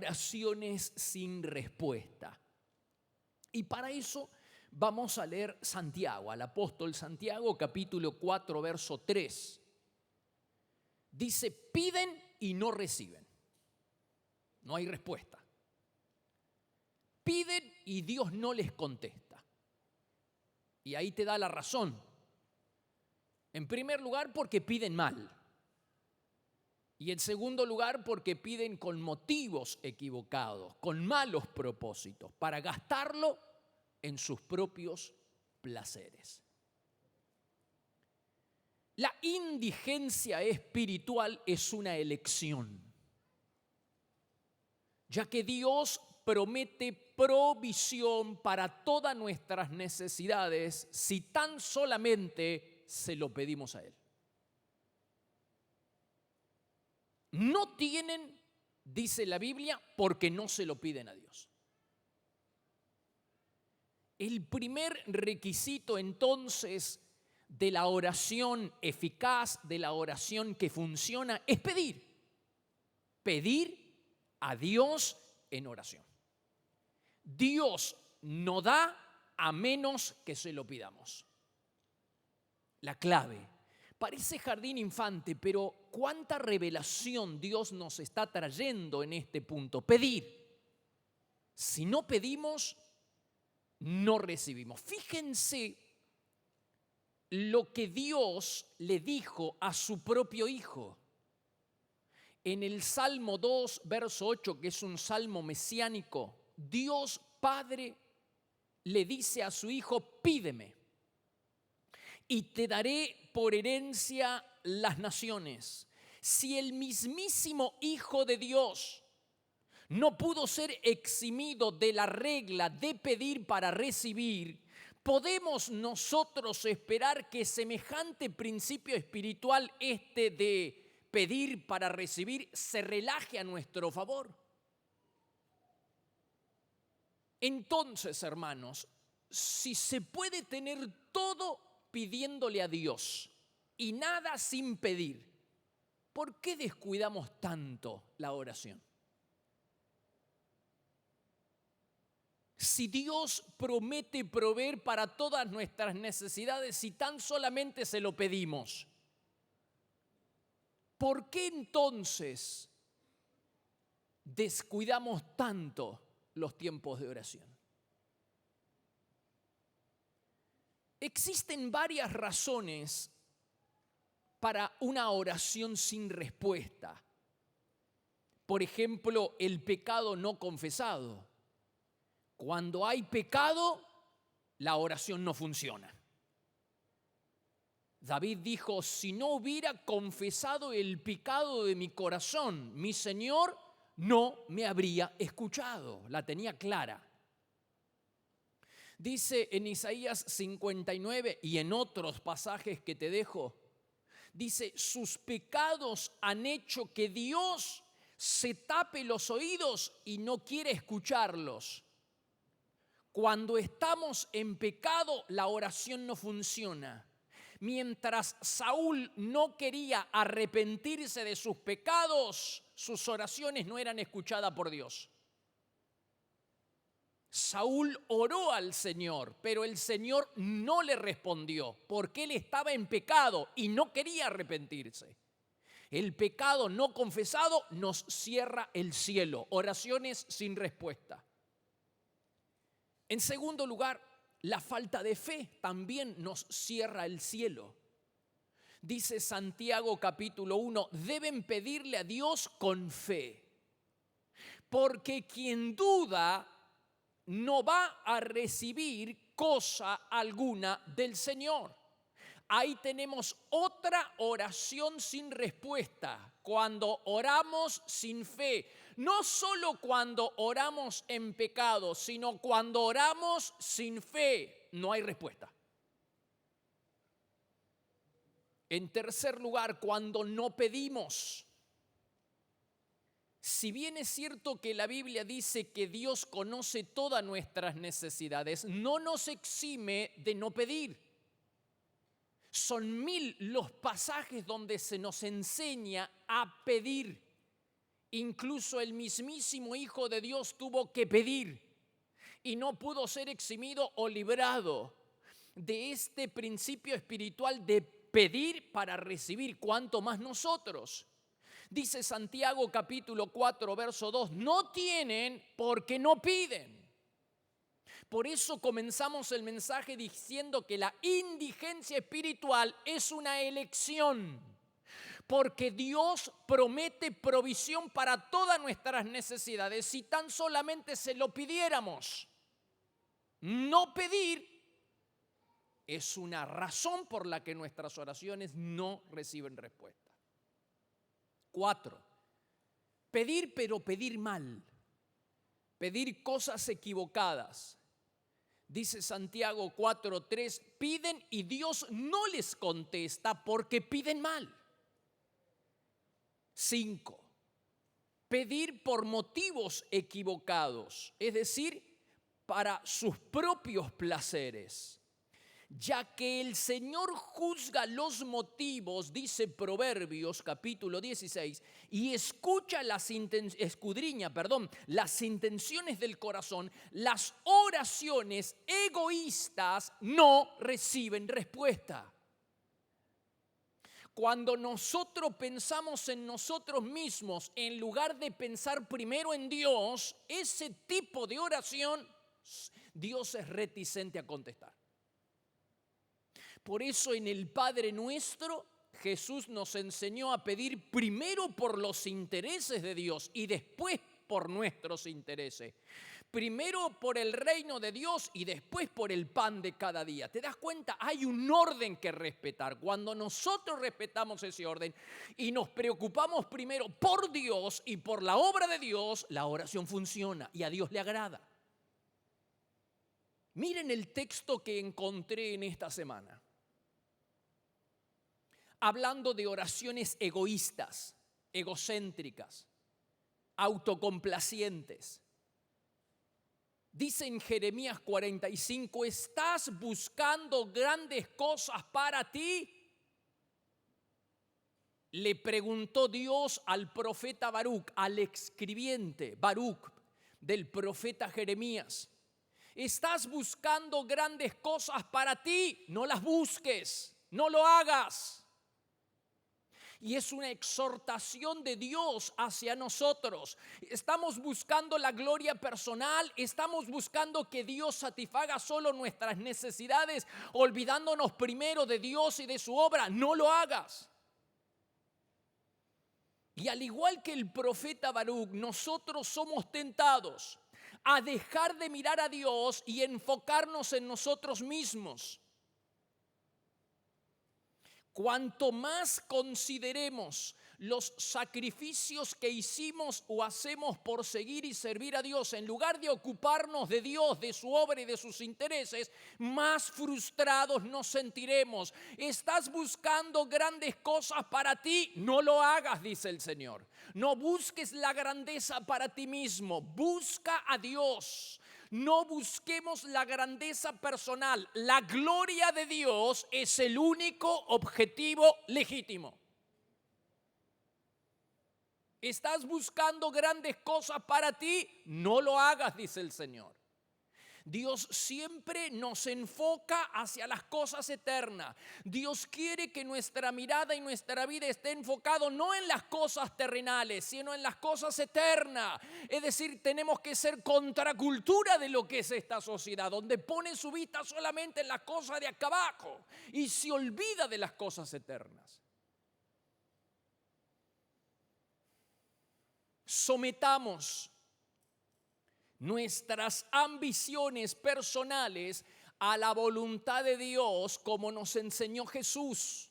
oraciones sin respuesta. Y para eso vamos a leer Santiago, al apóstol Santiago, capítulo 4, verso 3. Dice, piden y no reciben. No hay respuesta. Piden y Dios no les contesta. Y ahí te da la razón. En primer lugar, porque piden mal. Y en segundo lugar, porque piden con motivos equivocados, con malos propósitos, para gastarlo en sus propios placeres. La indigencia espiritual es una elección, ya que Dios promete provisión para todas nuestras necesidades si tan solamente se lo pedimos a Él. No tienen, dice la Biblia, porque no se lo piden a Dios. El primer requisito entonces de la oración eficaz, de la oración que funciona, es pedir. Pedir a Dios en oración. Dios no da a menos que se lo pidamos. La clave. Parece jardín infante, pero cuánta revelación Dios nos está trayendo en este punto. Pedir. Si no pedimos, no recibimos. Fíjense lo que Dios le dijo a su propio Hijo. En el Salmo 2, verso 8, que es un salmo mesiánico, Dios Padre le dice a su Hijo, pídeme y te daré por herencia las naciones. Si el mismísimo Hijo de Dios no pudo ser eximido de la regla de pedir para recibir, ¿podemos nosotros esperar que semejante principio espiritual de pedir para recibir se relaje a nuestro favor? Entonces, hermanos, si se puede tener todo pidiéndole a Dios y nada sin pedir, ¿por qué descuidamos tanto la oración? Si Dios promete proveer para todas nuestras necesidades, si tan solamente se lo pedimos, ¿por qué entonces descuidamos tanto los tiempos de oración? Existen varias razones para una oración sin respuesta. Por ejemplo, el pecado no confesado. Cuando hay pecado, la oración no funciona. David dijo, si no hubiera confesado el pecado de mi corazón, mi Señor no me habría escuchado. La tenía clara. Dice en Isaías 59 y en otros pasajes que te dejo, dice, sus pecados han hecho que Dios se tape los oídos y no quiere escucharlos. Cuando estamos en pecado, la oración no funciona. Mientras Saúl no quería arrepentirse de sus pecados, sus oraciones no eran escuchadas por Dios. Saúl oró al Señor, pero el Señor no le respondió porque él estaba en pecado y no quería arrepentirse. El pecado no confesado nos cierra el cielo, oraciones sin respuesta. En segundo lugar, la falta de fe también nos cierra el cielo. Dice Santiago capítulo 1, deben pedirle a Dios con fe, porque quien duda no va a recibir cosa alguna del Señor. Ahí tenemos otra oración sin respuesta, cuando oramos sin fe. No solo cuando oramos en pecado, sino cuando oramos sin fe, no hay respuesta. En tercer lugar, cuando no pedimos. Si bien es cierto que la Biblia dice que Dios conoce todas nuestras necesidades, no nos exime de no pedir. Son 1000 los pasajes donde se nos enseña a pedir. incluso el mismísimo Hijo de Dios tuvo que pedir y no pudo ser eximido o librado de este principio espiritual de pedir para recibir, cuanto más nosotros. Dice Santiago capítulo 4, verso 2, no tienen porque no piden. Por eso comenzamos el mensaje diciendo que la indigencia espiritual es una elección, porque Dios promete provisión para todas nuestras necesidades si tan solamente se lo pidiéramos. No pedir es una razón por la que nuestras oraciones no reciben respuesta. 4. Pedir, pero pedir mal. Pedir cosas equivocadas. Dice Santiago 4:3, piden y Dios no les contesta porque piden mal. 5. Pedir por motivos equivocados, es decir, para sus propios placeres. Ya que el Señor juzga los motivos, dice Proverbios capítulo 16, y escudriña las intenciones del corazón, las oraciones egoístas no reciben respuesta. Cuando nosotros pensamos en nosotros mismos, en lugar de pensar primero en Dios, ese tipo de oración, Dios es reticente a contestar. Por eso en el Padre Nuestro, Jesús nos enseñó a pedir primero por los intereses de Dios y después por nuestros intereses. Primero por el reino de Dios y después por el pan de cada día. ¿Te das cuenta? Hay un orden que respetar. Cuando nosotros respetamos ese orden y nos preocupamos primero por Dios y por la obra de Dios, la oración funciona y a Dios le agrada. Miren el texto que encontré en esta semana. Hablando de oraciones egoístas, egocéntricas, autocomplacientes. Dice en Jeremías 45, ¿estás buscando grandes cosas para ti? Le preguntó Dios al profeta Baruc, al escribiente Baruc del profeta Jeremías. ¿Estás buscando grandes cosas para ti? No las busques, no lo hagas. Y es una exhortación de Dios hacia nosotros. Estamos buscando la gloria personal, estamos buscando que Dios satisfaga solo nuestras necesidades, olvidándonos primero de Dios y de su obra. No lo hagas. Y al igual que el profeta Baruc, nosotros somos tentados a dejar de mirar a Dios y enfocarnos en nosotros mismos. Cuanto más consideremos los sacrificios que hicimos o hacemos por seguir y servir a Dios, en lugar de ocuparnos de Dios, de su obra y de sus intereses, más frustrados nos sentiremos. ¿Estás buscando grandes cosas para ti? No lo hagas, dice el Señor. No busques la grandeza para ti mismo, busca a Dios. No busquemos la grandeza personal. La gloria de Dios es el único objetivo legítimo. ¿Estás buscando grandes cosas para ti? No lo hagas, dice el Señor. Dios siempre nos enfoca hacia las cosas eternas. Dios quiere que nuestra mirada y nuestra vida esté enfocado no en las cosas terrenales, sino en las cosas eternas. Es decir, tenemos que ser contracultura de lo que es esta sociedad, donde pone su vista solamente en las cosas de acá abajo y se olvida de las cosas eternas. Sometamos nuestras ambiciones personales a la voluntad de Dios, como nos enseñó Jesús.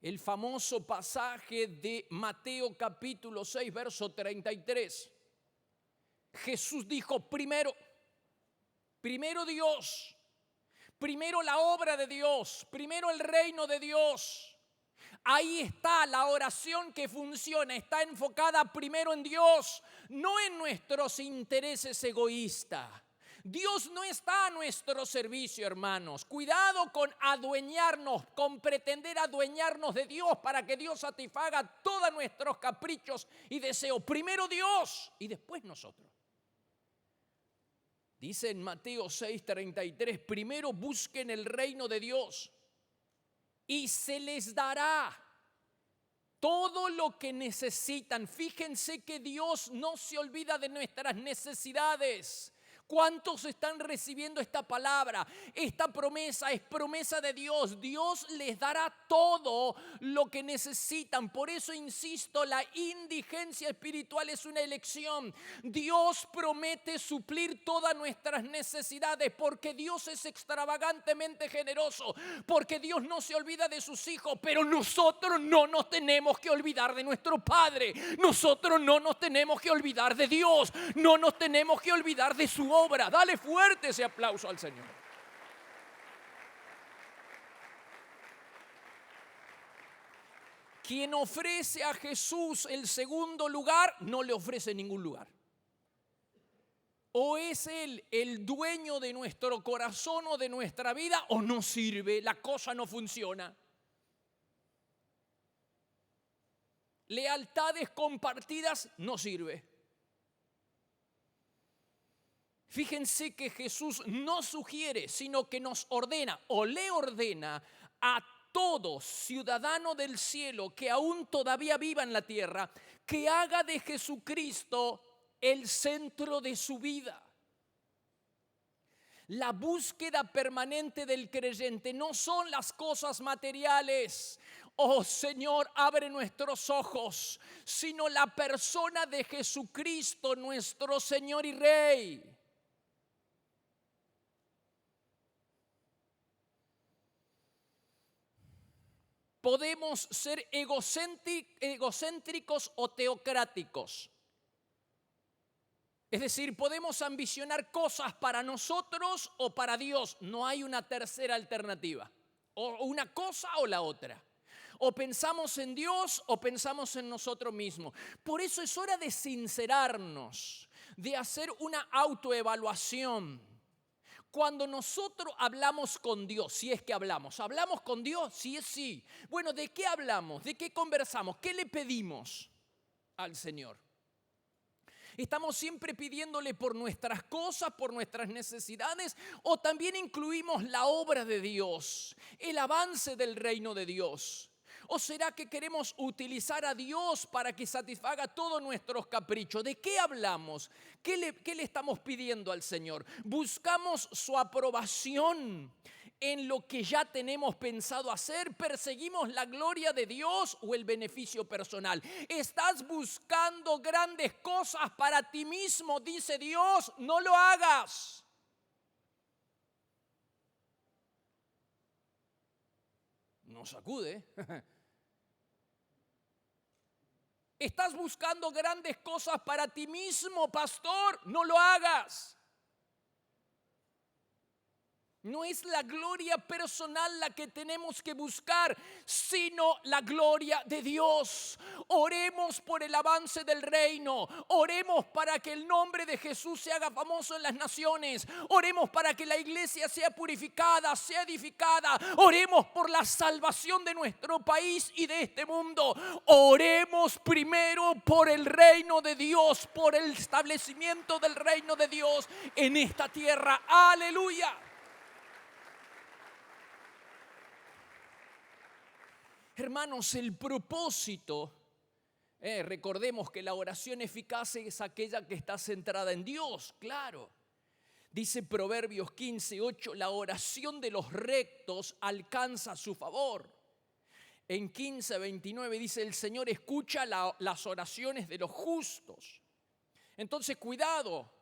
El famoso pasaje de Mateo capítulo 6, verso 33. Jesús dijo, primero Dios, primero la obra de Dios, primero el reino de Dios. Ahí está la oración que funciona, está enfocada primero en Dios, no en nuestros intereses egoístas. Dios no está a nuestro servicio, hermanos. Cuidado con adueñarnos, con pretender adueñarnos de Dios para que Dios satisfaga todos nuestros caprichos y deseos. Primero Dios y después nosotros. Dice en Mateo 6:33, primero busquen el reino de Dios y se les dará todo lo que necesitan. Fíjense que Dios no se olvida de nuestras necesidades. ¿Cuántos están recibiendo esta palabra? Esta promesa es promesa de Dios. Dios les dará todo lo que necesitan. Por eso insisto, la indigencia espiritual es una elección. Dios promete suplir todas nuestras necesidades porque Dios es extravagantemente generoso, porque Dios no se olvida de sus hijos, pero nosotros no nos tenemos que olvidar de nuestro Padre. Nosotros no nos tenemos que olvidar de Dios. No nos tenemos que olvidar de su obra. Dale fuerte ese aplauso al Señor. Quien ofrece a Jesús el segundo lugar, no le ofrece ningún lugar. O es Él el dueño de nuestro corazón o de nuestra vida, o no sirve, la cosa no funciona. Lealtades compartidas no sirve. Fíjense que Jesús no sugiere, sino que nos ordena o le ordena a todo ciudadano del cielo que aún todavía viva en la tierra, que haga de Jesucristo el centro de su vida. La búsqueda permanente del creyente no son las cosas materiales. Oh Señor, abre nuestros ojos, sino la persona de Jesucristo, nuestro Señor y Rey. Podemos ser egocéntricos o teocráticos. Es decir, podemos ambicionar cosas para nosotros o para Dios. No hay una tercera alternativa. O una cosa o la otra. O pensamos en Dios o pensamos en nosotros mismos. Por eso es hora de sincerarnos, de hacer una autoevaluación. Cuando nosotros hablamos con Dios, si es que ¿hablamos con Dios? Sí es sí. Bueno, ¿de qué hablamos? ¿De qué conversamos? ¿Qué le pedimos al Señor? ¿Estamos siempre pidiéndole por nuestras cosas, por nuestras necesidades? ¿O también incluimos la obra de Dios, el avance del reino de Dios? ¿O será que queremos utilizar a Dios para que satisfaga todos nuestros caprichos? ¿De qué hablamos? ¿Qué le estamos pidiendo al Señor? ¿Buscamos su aprobación en lo que ya tenemos pensado hacer? ¿Perseguimos la gloria de Dios o el beneficio personal? ¿Estás buscando grandes cosas para ti mismo? Dice Dios, no lo hagas. Nos sacude. ¿Estás buscando grandes cosas para ti mismo, pastor? No lo hagas. No es la gloria personal la que tenemos que buscar, sino la gloria de Dios. Oremos por el avance del reino. Oremos para que el nombre de Jesús se haga famoso en las naciones. Oremos para que la iglesia sea purificada, sea edificada. Oremos por la salvación de nuestro país y de este mundo. Oremos primero por el reino de Dios, por el establecimiento del reino de Dios en esta tierra. Aleluya. Hermanos, el propósito, recordemos que la oración eficaz es aquella que está centrada en Dios, claro. Dice Proverbios 15:8, la oración de los rectos alcanza su favor. En 15:29 dice, el Señor escucha las oraciones de los justos. Entonces, cuidado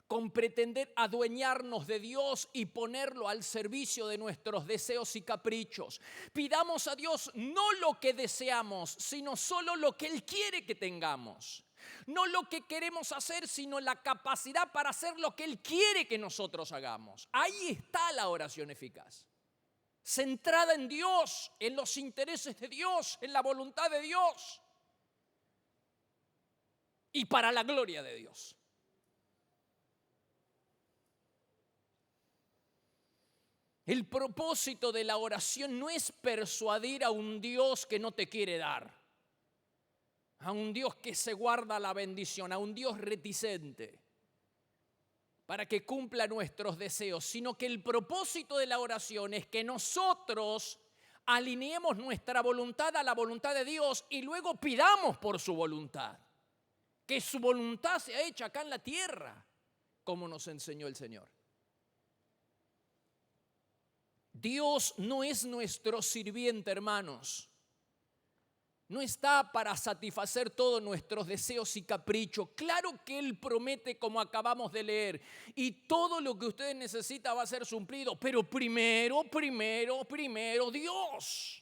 con pretender adueñarnos de Dios y ponerlo al servicio de nuestros deseos y caprichos. Pidamos a Dios no lo que deseamos, sino solo lo que Él quiere que tengamos. No lo que queremos hacer, sino la capacidad para hacer lo que Él quiere que nosotros hagamos. Ahí está la oración eficaz. Centrada en Dios, en los intereses de Dios, en la voluntad de Dios. Y para la gloria de Dios. El propósito de la oración no es persuadir a un Dios que no te quiere dar, a un Dios que se guarda la bendición, a un Dios reticente para que cumpla nuestros deseos, sino que el propósito de la oración es que nosotros alineemos nuestra voluntad a la voluntad de Dios y luego pidamos por su voluntad, que su voluntad sea hecha acá en la tierra, como nos enseñó el Señor. Dios no es nuestro sirviente, hermanos. No está para satisfacer todos nuestros deseos y caprichos. Claro que Él promete, como acabamos de leer, y todo lo que ustedes necesitan va a ser suplido. Pero primero, Dios.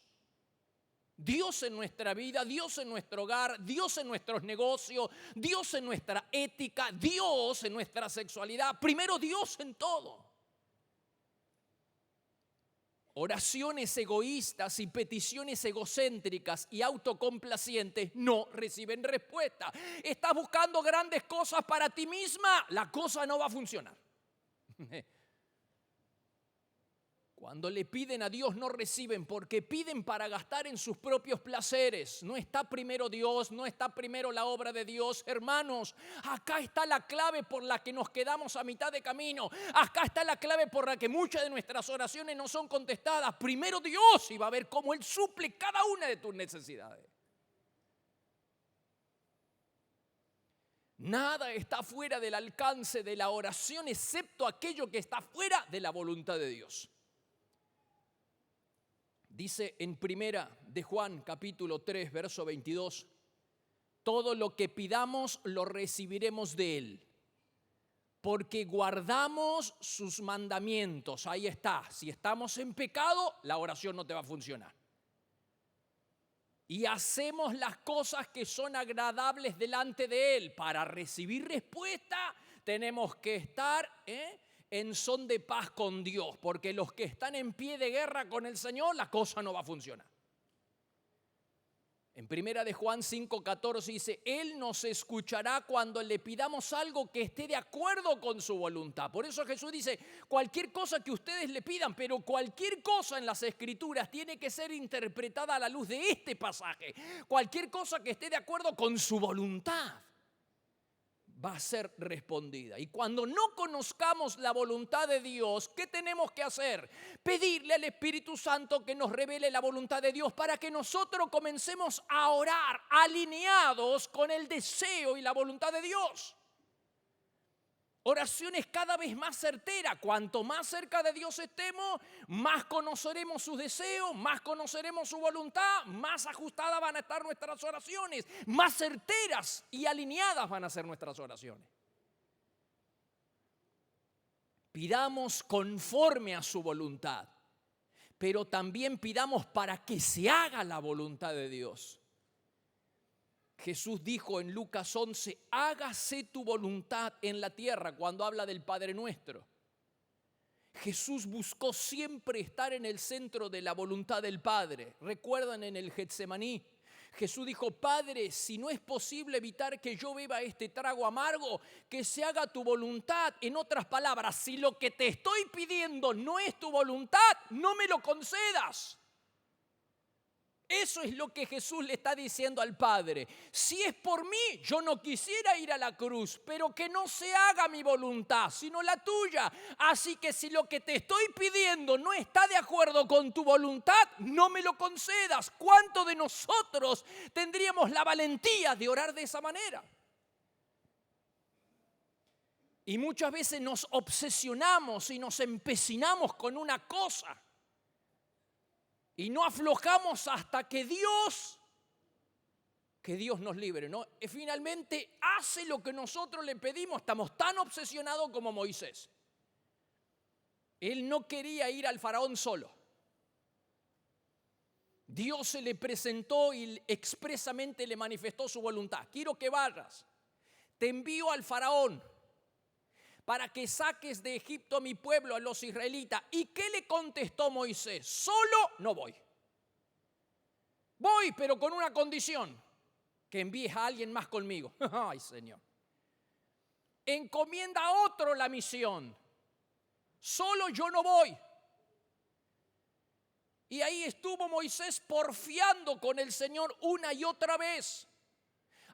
Dios en nuestra vida, Dios en nuestro hogar, Dios en nuestros negocios, Dios en nuestra ética, Dios en nuestra sexualidad. Primero Dios en todo. Oraciones egoístas y peticiones egocéntricas y autocomplacientes no reciben respuesta. Estás buscando grandes cosas para ti misma, la cosa no va a funcionar. Cuando le piden a Dios no reciben porque piden para gastar en sus propios placeres. No está primero Dios, no está primero la obra de Dios. Hermanos, acá está la clave por la que nos quedamos a mitad de camino. Acá está la clave por la que muchas de nuestras oraciones no son contestadas. Primero Dios, y va a ver cómo Él suple cada una de tus necesidades. Nada está fuera del alcance de la oración excepto aquello que está fuera de la voluntad de Dios. Dice en primera de Juan capítulo 3 verso 22, todo lo que pidamos lo recibiremos de Él, porque guardamos sus mandamientos. Ahí está, si estamos en pecado, la oración no te va a funcionar. Y hacemos las cosas que son agradables delante de Él. Para recibir respuesta tenemos que estar en son de paz con Dios, porque los que están en pie de guerra con el Señor, la cosa no va a funcionar. En primera de Juan 5:14 dice, Él nos escuchará cuando le pidamos algo que esté de acuerdo con su voluntad. Por eso Jesús dice, cualquier cosa que ustedes le pidan, pero cualquier cosa en las Escrituras tiene que ser interpretada a la luz de este pasaje. Cualquier cosa que esté de acuerdo con su voluntad va a ser respondida. Y cuando no conozcamos la voluntad de Dios, ¿qué tenemos que hacer? Pedirle al Espíritu Santo que nos revele la voluntad de Dios para que nosotros comencemos a orar alineados con el deseo y la voluntad de Dios. Oraciones cada vez más certeras. Cuanto más cerca de Dios estemos, más conoceremos sus deseos, más conoceremos su voluntad, más ajustadas van a estar nuestras oraciones, más certeras y alineadas van a ser nuestras oraciones. Pidamos conforme a su voluntad, pero también pidamos para que se haga la voluntad de Dios. Jesús dijo en Lucas 11, hágase tu voluntad en la tierra, cuando habla del Padre Nuestro. Jesús buscó siempre estar en el centro de la voluntad del Padre. ¿Recuerdan en el Getsemaní? Jesús dijo, Padre, si no es posible evitar que yo beba este trago amargo, que se haga tu voluntad. En otras palabras, si lo que te estoy pidiendo no es tu voluntad, no me lo concedas. Eso es lo que Jesús le está diciendo al Padre. Si es por mí, yo no quisiera ir a la cruz, pero que no se haga mi voluntad, sino la tuya. Así que si lo que te estoy pidiendo no está de acuerdo con tu voluntad, no me lo concedas. ¿Cuántos de nosotros tendríamos la valentía de orar de esa manera? Y muchas veces nos obsesionamos y nos empecinamos con una cosa. Y no aflojamos hasta que Dios nos libre, ¿no? Y finalmente hace lo que nosotros le pedimos. Estamos tan obsesionados como Moisés. Él no quería ir al faraón solo. Dios se le presentó y expresamente le manifestó su voluntad. Quiero que vayas. Te envío al faraón para que saques de Egipto a mi pueblo, a los israelitas. ¿Y qué le contestó Moisés? Solo no voy. Voy, pero con una condición, que envíes a alguien más conmigo. Ay, Señor. Encomienda a otro la misión. Solo yo no voy. Y ahí estuvo Moisés porfiando con el Señor una y otra vez,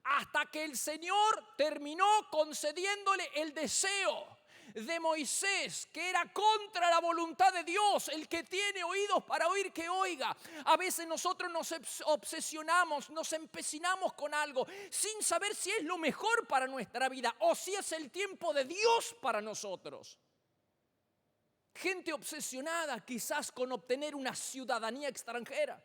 hasta que el Señor terminó concediéndole el deseo de Moisés, que era contra la voluntad de Dios. El que tiene oídos para oír, que oiga. A veces nosotros nos obsesionamos, nos empecinamos con algo sin saber si es lo mejor para nuestra vida o si es el tiempo de Dios para nosotros. Gente obsesionada quizás con obtener una ciudadanía extranjera,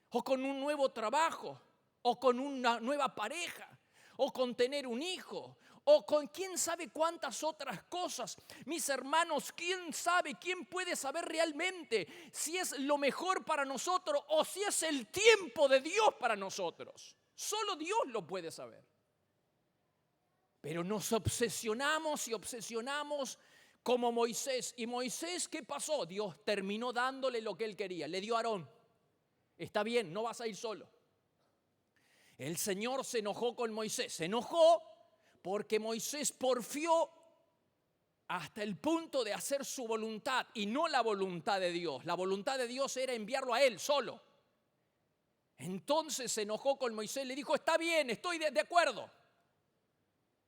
o con un nuevo trabajo, o con una nueva pareja, o con tener un hijo, o con quién sabe cuántas otras cosas. Mis hermanos, quién sabe, quién puede saber realmente si es lo mejor para nosotros o si es el tiempo de Dios para nosotros. Solo Dios lo puede saber. Pero nos obsesionamos y obsesionamos como Moisés. ¿Y Moisés qué pasó? Dios terminó dándole lo que él quería. Le dio a Aarón. Está bien, no vas a ir solo. El Señor se enojó con Moisés. Se enojó porque Moisés porfió hasta el punto de hacer su voluntad y no la voluntad de Dios. La voluntad de Dios era enviarlo a él solo. Entonces se enojó con Moisés. Le dijo, está bien, estoy de acuerdo.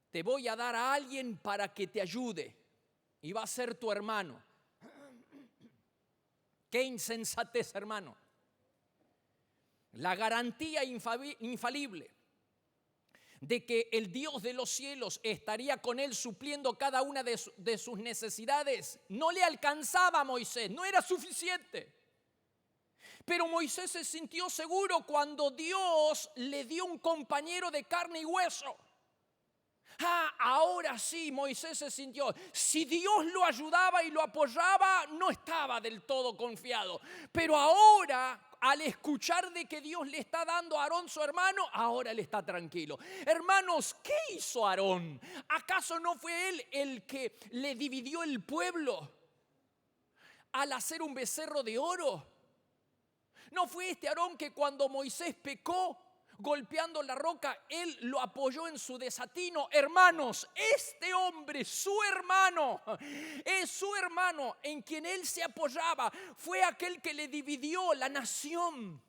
Te voy a dar a alguien para que te ayude. Y va a ser tu hermano. Qué insensatez, hermano. La garantía infalible de que el Dios de los cielos estaría con él supliendo cada una de sus necesidades no le alcanzaba a Moisés, no era suficiente. Pero Moisés se sintió seguro cuando Dios le dio un compañero de carne y hueso. Ahora sí, Moisés se sintió. Si Dios lo ayudaba y lo apoyaba, no estaba del todo confiado. Pero ahora, al escuchar de que Dios le está dando a Aarón su hermano, ahora él está tranquilo. Hermanos, ¿qué hizo Aarón? ¿Acaso no fue él el que le dividió el pueblo al hacer un becerro de oro? ¿No fue este Aarón que cuando Moisés pecó, golpeando la roca, él lo apoyó en su desatino? Hermanos, este hombre, su hermano en quien él se apoyaba, fue aquel que le dividió la nación,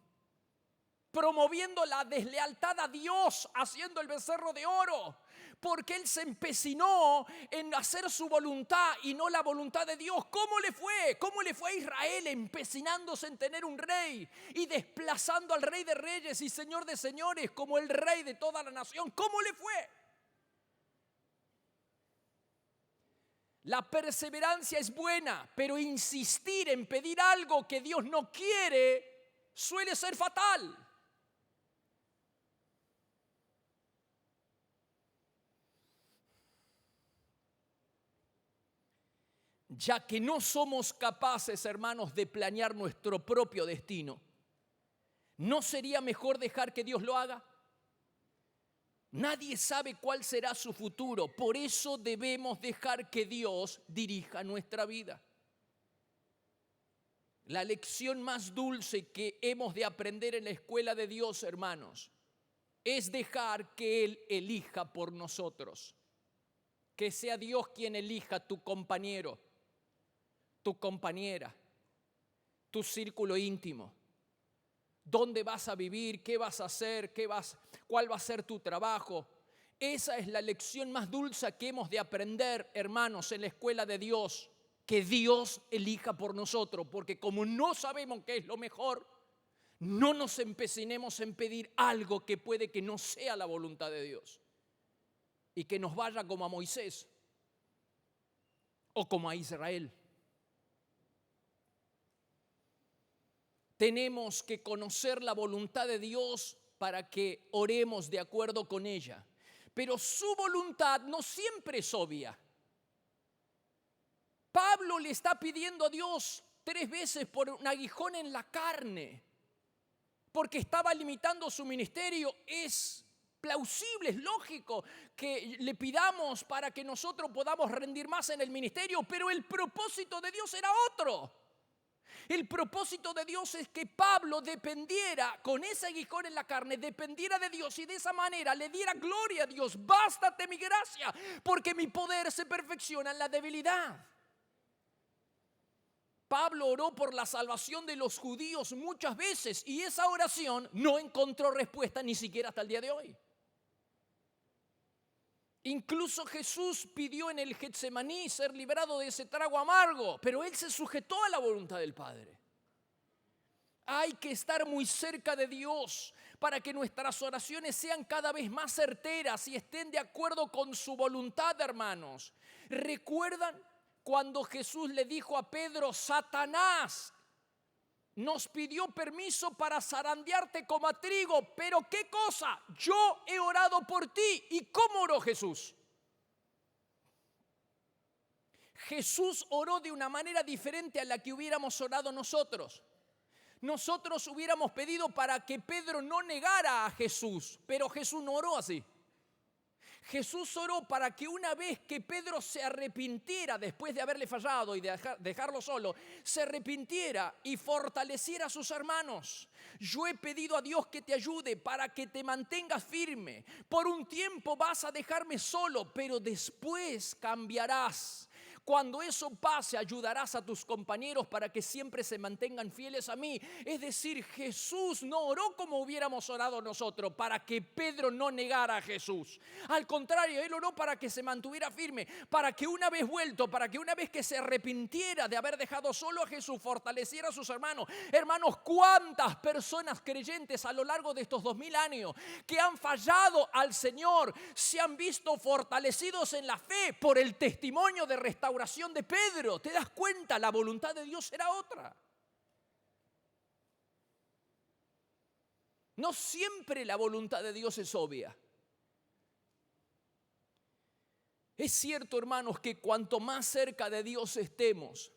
promoviendo la deslealtad a Dios, haciendo el becerro de oro. Porque él se empecinó en hacer su voluntad y no la voluntad de Dios. ¿Cómo le fue? ¿Cómo le fue a Israel empecinándose en tener un rey y desplazando al rey de reyes y señor de señores como el rey de toda la nación? ¿Cómo le fue? La perseverancia es buena, pero insistir en pedir algo que Dios no quiere suele ser fatal. Ya que no somos capaces, hermanos, de planear nuestro propio destino, ¿no sería mejor dejar que Dios lo haga? Nadie sabe cuál será su futuro, por eso debemos dejar que Dios dirija nuestra vida. La lección más dulce que hemos de aprender en la escuela de Dios, hermanos, es dejar que Él elija por nosotros. Que sea Dios quien elija tu compañero, tu compañera, tu círculo íntimo. ¿Dónde vas a vivir? ¿Qué vas a hacer? ¿Cuál va a ser tu trabajo? Esa es la lección más dulce que hemos de aprender, hermanos, en la escuela de Dios. Que Dios elija por nosotros, porque como no sabemos qué es lo mejor, no nos empecinemos en pedir algo que puede que no sea la voluntad de Dios y que nos vaya como a Moisés o como a Israel. Tenemos que conocer la voluntad de Dios para que oremos de acuerdo con ella. Pero su voluntad no siempre es obvia. Pablo le está pidiendo a Dios 3 veces por un aguijón en la carne, porque estaba limitando su ministerio. Es plausible, es lógico que le pidamos para que nosotros podamos rendir más en el ministerio, pero el propósito de Dios era otro. El propósito de Dios es que Pablo dependiera, con ese aguijón en la carne, dependiera de Dios y de esa manera le diera gloria a Dios. Bástate mi gracia, porque mi poder se perfecciona en la debilidad. Pablo oró por la salvación de los judíos muchas veces y esa oración no encontró respuesta ni siquiera hasta el día de hoy. Incluso Jesús pidió en el Getsemaní ser liberado de ese trago amargo, pero él se sujetó a la voluntad del Padre. Hay que estar muy cerca de Dios para que nuestras oraciones sean cada vez más certeras y estén de acuerdo con su voluntad, hermanos. ¿Recuerdan cuando Jesús le dijo a Pedro: Satanás nos pidió permiso para zarandearte como a trigo, pero qué cosa? Yo he orado por ti. ¿Y cómo oró Jesús? Jesús oró de una manera diferente a la que hubiéramos orado nosotros. Nosotros hubiéramos pedido para que Pedro no negara a Jesús, pero Jesús no oró así. Jesús oró para que una vez que Pedro se arrepintiera después de haberle fallado y de dejarlo solo, se arrepintiera y fortaleciera a sus hermanos. Yo he pedido a Dios que te ayude para que te mantengas firme. Por un tiempo vas a dejarme solo, pero después cambiarás. Cuando eso pase, ayudarás a tus compañeros para que siempre se mantengan fieles a mí. Es decir, Jesús no oró como hubiéramos orado nosotros, para que Pedro no negara a Jesús. Al contrario, él oró para que se mantuviera firme, para que una vez vuelto, para que una vez que se arrepintiera de haber dejado solo a Jesús, fortaleciera a sus hermanos. Hermanos, ¿cuántas personas creyentes a lo largo de estos 2000 años que han fallado al Señor se han visto fortalecidos en la fe por el testimonio de restauración de Pedro? ¿Te das cuenta? La voluntad de Dios era otra. No siempre la voluntad de Dios es obvia. Es cierto, hermanos, que cuanto más cerca de Dios estemos,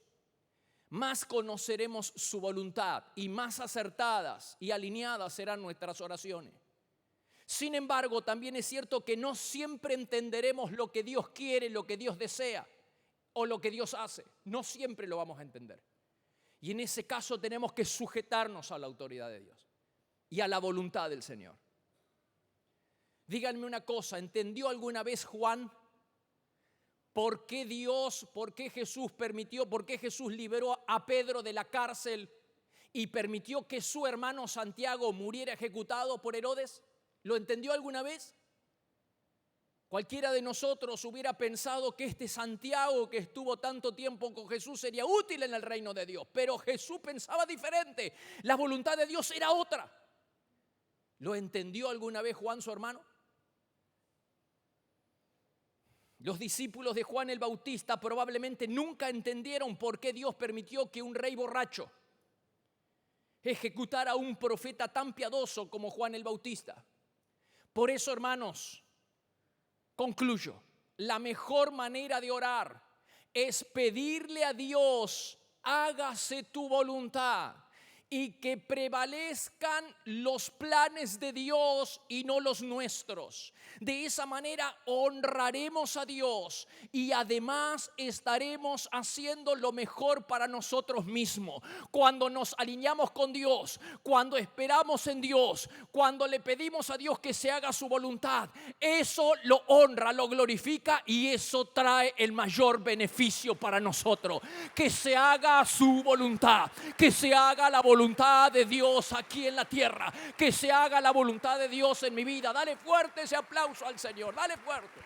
más conoceremos su voluntad y más acertadas y alineadas serán nuestras oraciones. Sin embargo, también es cierto que no siempre entenderemos lo que Dios quiere, lo que Dios desea o lo que Dios hace. No siempre lo vamos a entender. Y en ese caso tenemos que sujetarnos a la autoridad de Dios y a la voluntad del Señor. Díganme una cosa, ¿entendió alguna vez Juan por qué Jesús permitió, por qué Jesús liberó a Pedro de la cárcel y permitió que su hermano Santiago muriera ejecutado por Herodes? ¿Lo entendió alguna vez? Cualquiera de nosotros hubiera pensado que este Santiago que estuvo tanto tiempo con Jesús sería útil en el reino de Dios, pero Jesús pensaba diferente. La voluntad de Dios era otra. ¿Lo entendió alguna vez Juan, su hermano? Los discípulos de Juan el Bautista probablemente nunca entendieron por qué Dios permitió que un rey borracho ejecutara a un profeta tan piadoso como Juan el Bautista. Por eso, hermanos, concluyo, la mejor manera de orar es pedirle a Dios: hágase tu voluntad, y que prevalezcan los planes de Dios y no los nuestros. De esa manera honraremos a Dios y además estaremos haciendo lo mejor para nosotros mismos. Cuando nos alineamos con Dios, cuando esperamos en Dios, cuando le pedimos a Dios que se haga su voluntad, eso lo honra, lo glorifica y eso trae el mayor beneficio para nosotros. Que se haga su voluntad, que se haga la voluntad de Dios aquí en la tierra, que se haga la voluntad de Dios en mi vida. Dale fuerte ese aplauso al Señor, dale fuerte.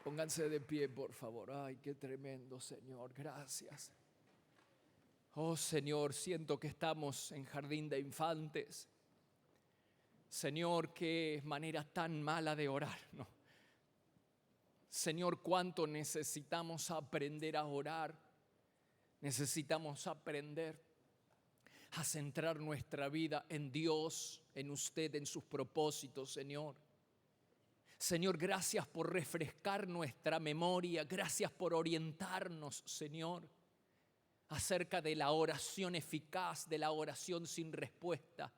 Pónganse de pie, por favor. Ay, qué tremendo, Señor, gracias. Oh, Señor, siento que estamos en jardín de infantes. Señor, qué manera tan mala de orar, ¿no? Señor, cuánto necesitamos aprender a orar. Necesitamos aprender a centrar nuestra vida en Dios, en usted, en sus propósitos, Señor. Señor, gracias por refrescar nuestra memoria. Gracias por orientarnos, Señor, acerca de la oración eficaz, de la oración sin respuesta,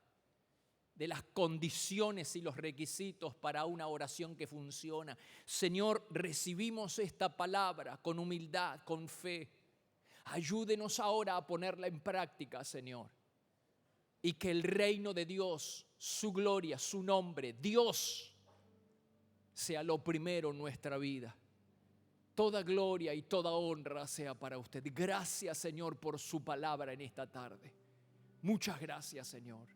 de las condiciones y los requisitos para una oración que funciona. Señor, recibimos esta palabra con humildad, con fe. Ayúdenos ahora a ponerla en práctica, Señor. Y que el reino de Dios, su gloria, su nombre, Dios, sea lo primero en nuestra vida. Toda gloria y toda honra sea para usted. Gracias, Señor, por su palabra en esta tarde. Muchas gracias, Señor.